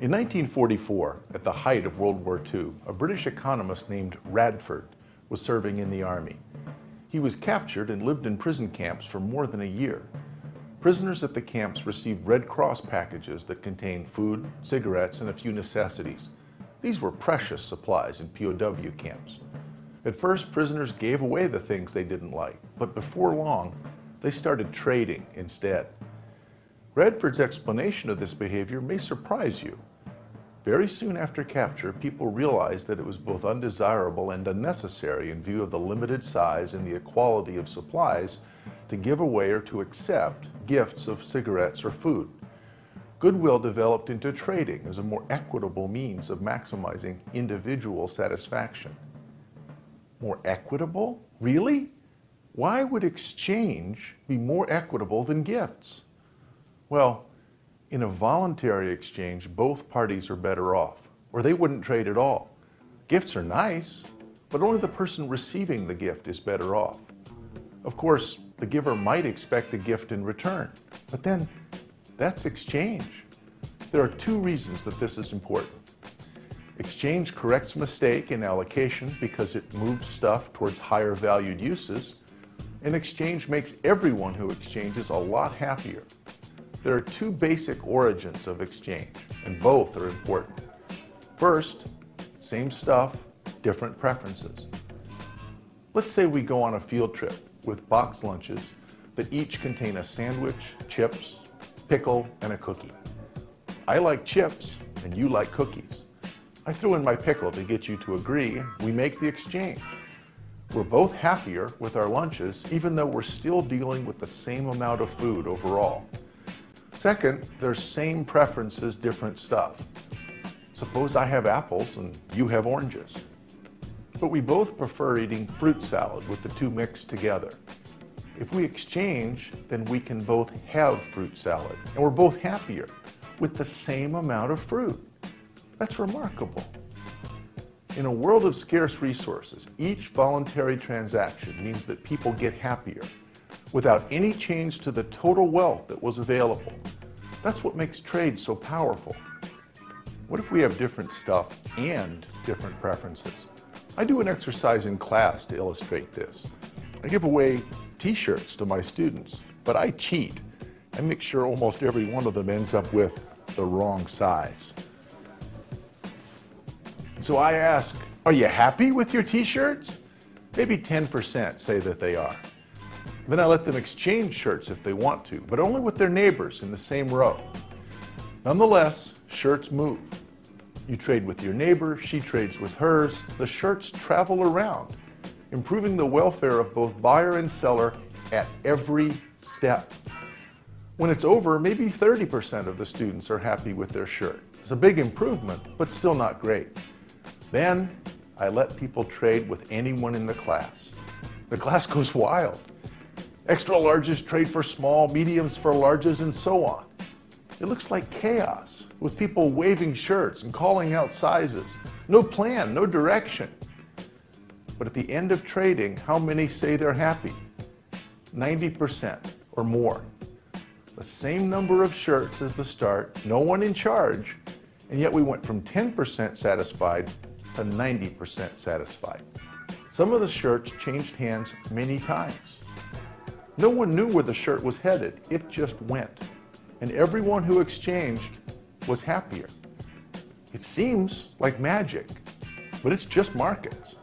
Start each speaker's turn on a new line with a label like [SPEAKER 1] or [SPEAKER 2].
[SPEAKER 1] In 1944, at the height of World War II, a British economist named Radford was serving in the army. He was captured and lived in prison camps for more than a year. Prisoners at the camps received Red Cross packages that contained food, cigarettes, and a few necessities. These were precious supplies in POW camps. At first, prisoners gave away the things they didn't like, but before long, they started trading instead. Radford's explanation of this behavior may surprise you. Very soon after capture, people realized that it was both undesirable and unnecessary in view of the limited size and the equality of supplies to give away or to accept gifts of cigarettes or food. Goodwill developed into trading as a more equitable means of maximizing individual satisfaction. More equitable? Really? Why would exchange be more equitable than gifts? Well, in a voluntary exchange, both parties are better off, or they wouldn't trade at all. Gifts are nice, but only the person receiving the gift is better off. Of course, the giver might expect a gift in return, but then that's exchange. There are two reasons that this is important. Exchange corrects mistake in allocation because it moves stuff towards higher valued uses, and exchange makes everyone who exchanges a lot happier. There are two basic origins of exchange, and both are important. First, same stuff, different preferences. Let's say we go on a field trip with box lunches that each contain a sandwich, chips, pickle, and a cookie. I like chips, and you like cookies. I threw in my pickle to get you to agree, and we make the exchange. We're both happier with our lunches, even though we're still dealing with the same amount of food overall. Second, there's same preferences, different stuff. Suppose I have apples and you have oranges. But we both prefer eating fruit salad with the two mixed together. If we exchange, then we can both have fruit salad, and we're both happier with the same amount of fruit. That's remarkable. In a world of scarce resources, each voluntary transaction means that people get happier without any change to the total wealth that was available. That's what makes trade so powerful. What if we have different stuff and different preferences? I do an exercise in class to illustrate this. I give away t-shirts to my students, but I cheat. I make sure almost every one of them ends up with the wrong size. So I ask, are you happy with your t-shirts? Maybe 10% say that they are. Then I let them exchange shirts if they want to, but only with their neighbors in the same row. Nonetheless, shirts move. You trade with your neighbor, she trades with hers. The shirts travel around, improving the welfare of both buyer and seller at every step. When it's over, maybe 30% of the students are happy with their shirt. It's a big improvement, but still not great. Then I let people trade with anyone in the class. The class goes wild. Extra larges trade for small, mediums for larges, and so on. It looks like chaos, with people waving shirts and calling out sizes. No plan, no direction. But at the end of trading, how many say they're happy? 90% or more. The same number of shirts as the start, no one in charge, and yet we went from 10% satisfied to 90% satisfied. Some of the shirts changed hands many times. No one knew where the shirt was headed. It just went. And everyone who exchanged was happier. It seems like magic, but it's just markets.